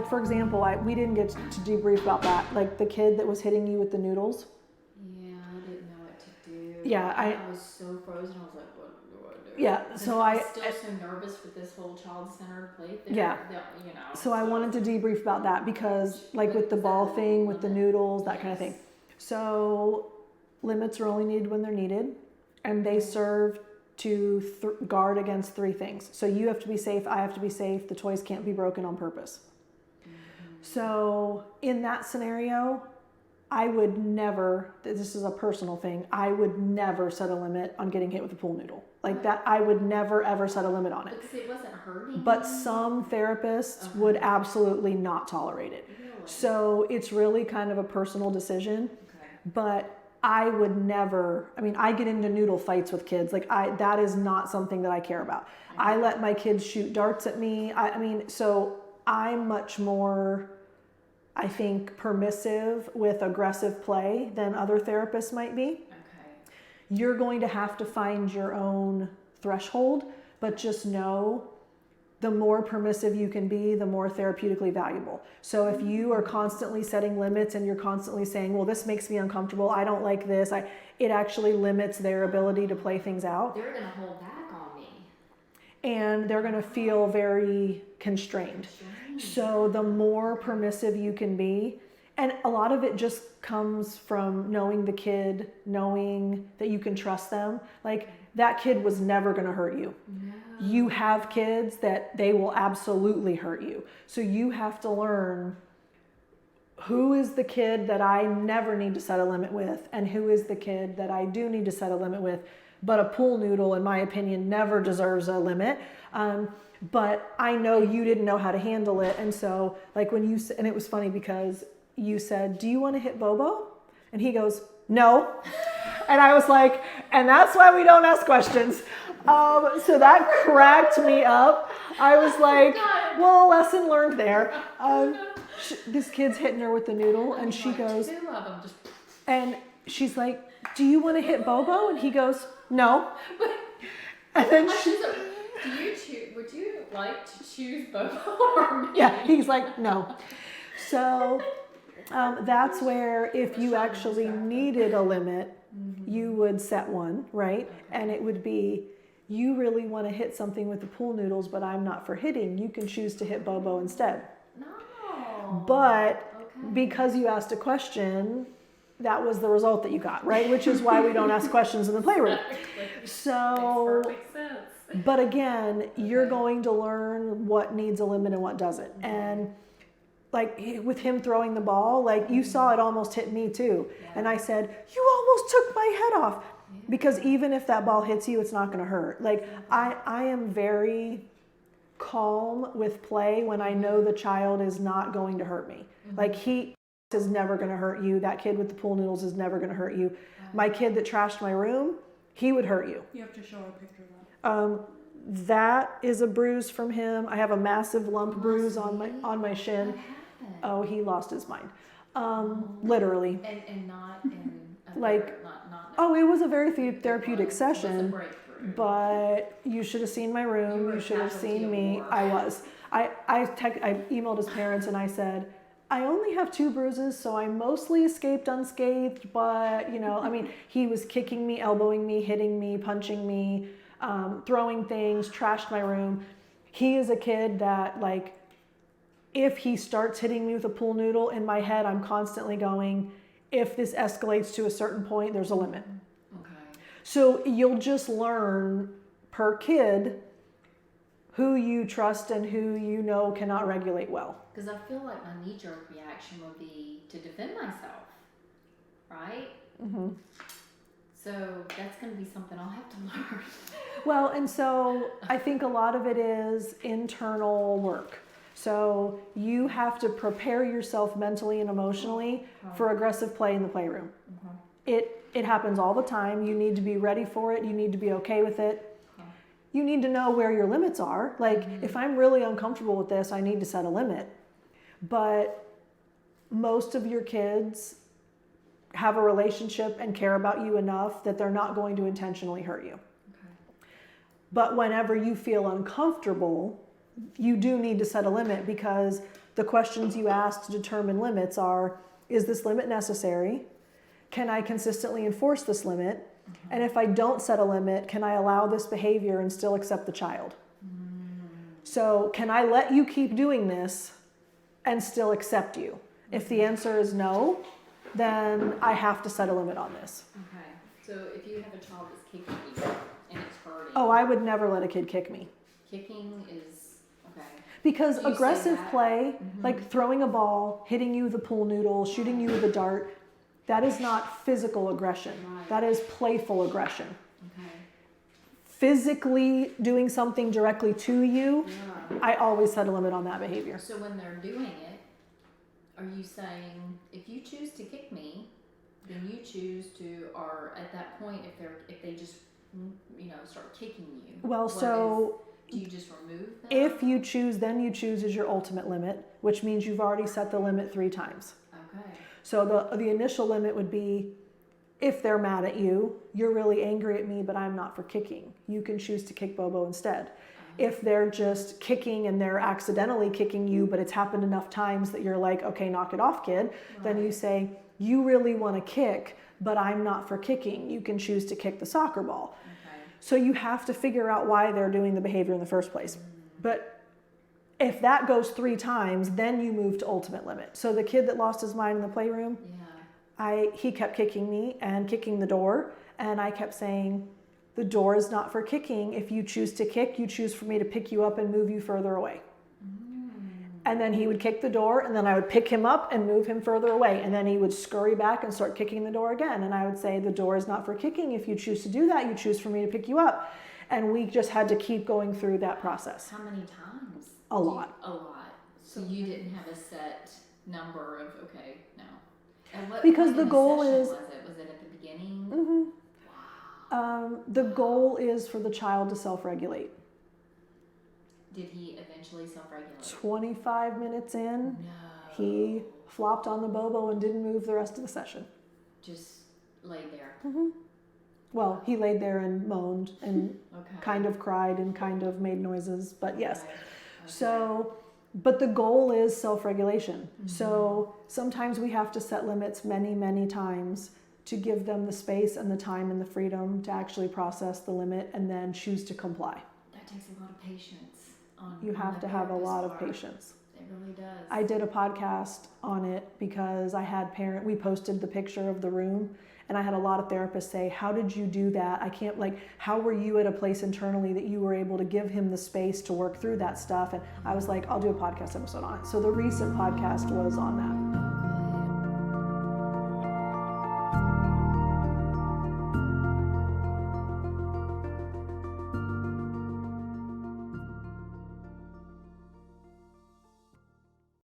like for example, we didn't get to debrief about that. Like the kid that was hitting you with the noodles. Yeah, I didn't know what to do. Yeah, I was so frozen. I was like, what do I do? Yeah, so I was still so nervous with this whole child-centered play thing. Yeah. You know. So I wanted to debrief about that because, like with the ball thing, with the noodles, that kind of thing. So limits are only needed when they're needed, and they serve to guard against three things. So you have to be safe, I have to be safe, the toys can't be broken on purpose. So in that scenario, I would never, this is a personal thing, I would never set a limit on getting hit with a pool noodle. Like that, I would never ever set a limit on it. Because it wasn't hurting. But some therapists would absolutely not tolerate it. Really? So it's really kind of a personal decision. Okay. But I would never, I mean, I get into noodle fights with kids. Like that is not something that I care about. I let my kids shoot darts at me. I mean, so I'm much more, I think, permissive with aggressive play than other therapists might be. Okay. You're going to have to find your own threshold, but just know the more permissive you can be, the more therapeutically valuable. So if you are constantly setting limits and you're constantly saying, well, this makes me uncomfortable, I don't like this, it actually limits their ability to play things out. They're going to hold back on me. And they're going to feel very constrained. So the more permissive you can be, and a lot of it just comes from knowing the kid, knowing that you can trust them. Like that kid was never going to hurt you. No. You have kids that they will absolutely hurt you. So you have to learn who is the kid that I never need to set a limit with and who is the kid that I do need to set a limit with. But a pool noodle, in my opinion, never deserves a limit. But I know you didn't know how to handle it. And so like when you, and it was funny because you said, do you want to hit Bobo? And he goes, no. And I was like, and that's why we don't ask questions. So that cracked me up. I was like, well, lesson learned there. This kid's hitting her with the noodle and she goes, and she's like, do you want to hit Bobo? And he goes, no. And then would you like to choose Bobo or me? Yeah, he's like, no. So that's where if you actually needed a limit, you would set one, right? And it would be, you really want to hit something with the pool noodles, but I'm not for hitting. You can choose to hit Bobo instead. No. But because you asked a question, that was the result that you got, right? Which is why we don't ask questions in the playroom. So, makes perfect sense. But again, you're going to learn what needs a limit and what doesn't. And like with him throwing the ball, like you saw it almost hit me too. Yeah. And I said, you almost took my head off. Yeah. Because even if that ball hits you, it's not going to hurt. Like I am very calm with play when I know the child is not going to hurt me. Like he is never going to hurt you. That kid with the pool noodles is never going to hurt you. My kid that trashed my room, he would hurt you. You have to show a picture of that. That is a bruise from him. I have a massive lump bruise on my shin. Oh, he lost his mind. Literally. And not in like it was a very therapeutic session. But you should have seen my room. You should have seen me. I was. I emailed his parents and I said, I only have 2 bruises, so I mostly escaped unscathed. But I mean, he was kicking me, elbowing me, hitting me, punching me, throwing things, trashed my room. He is a kid that like, if he starts hitting me with a pool noodle, in my head, I'm constantly going, if this escalates to a certain point, there's a limit. Okay. So you'll just learn per kid who you trust and who you know cannot regulate well. Because I feel like my knee-jerk reaction would be to defend myself, right? Mm-hmm. So that's going to be something I'll have to learn. Well, and so I think a lot of it is internal work. So you have to prepare yourself mentally and emotionally for aggressive play in the playroom. It happens all the time. You need to be ready for it. You need to be okay with it. You need to know where your limits are. Like if I'm really uncomfortable with this, I need to set a limit. But most of your kids have a relationship and care about you enough that they're not going to intentionally hurt you. But whenever you feel uncomfortable, you do need to set a limit because The questions you ask to determine limits are, is this limit necessary? Can I consistently enforce this limit? And if I don't set a limit, can I allow this behavior and still accept the child? So can I let you keep doing this and still accept you? If the answer is no, then I have to set a limit on this. Okay. So if you have a child that's kicking you and it's hurting. Oh, I would never let a kid kick me. Kicking is, okay. Because You say aggressive that. play, like throwing a ball, hitting you with a pool noodle, shooting you with a dart, that is not physical aggression. Right. That is playful aggression. Okay. Physically doing something directly to you, Yeah. I always set a limit on that behavior. So when they're doing it, are you saying, if you choose to kick me, then you choose to, or at that point, if they just, start kicking you? Well, so do you just remove them? if you choose, then you choose is your ultimate limit, which means you've already set the limit 3 times. Okay. So the initial limit would be, if they're mad at you, you're really angry at me, but I'm not for kicking. You can choose to kick Bobo instead. If they're just kicking and they're accidentally kicking you, but it's happened enough times that you're like, okay, knock it off, kid, then you say, you really want to kick, but I'm not for kicking. You can choose to kick the soccer ball. Okay. So you have to figure out why they're doing the behavior in the first place. But if that goes 3 times, then you move to ultimate limit. So the kid that lost his mind in the playroom, he kept kicking me and kicking the door, and I kept saying, the door is not for kicking. If you choose to kick, you choose for me to pick you up and move you further away. And then he would kick the door, and then I would pick him up and move him further away. And then he would scurry back and start kicking the door again. And I would say, the door is not for kicking. If you choose to do that, you choose for me to pick you up. And we just had to keep going through that process. How many times? A lot. A lot. So you didn't have a set number of, okay, no. And what Because point the in goal session is- was it? Was it at the beginning? Mm-hmm. Wow. The goal is for the child to self-regulate. Did he eventually self-regulate? 25 minutes in, No. he flopped on the Bobo and didn't move the rest of the session. Just laid there. Well, he laid there and moaned and Okay. kind of cried and kind of made noises, but yes. Okay. So, but the goal is self-regulation. So sometimes we have to set limits many, many times to give them the space and the time and the freedom to actually process the limit and then choose to comply. That takes a lot of patience. You have to have a lot of patience. It really does. I did a podcast on it because we posted the picture of the room, and I had a lot of therapists say, how did you do that? How were you at a place internally that you were able to give him the space to work through that stuff? And I was like, I'll do a podcast episode on it. So the recent podcast was on that.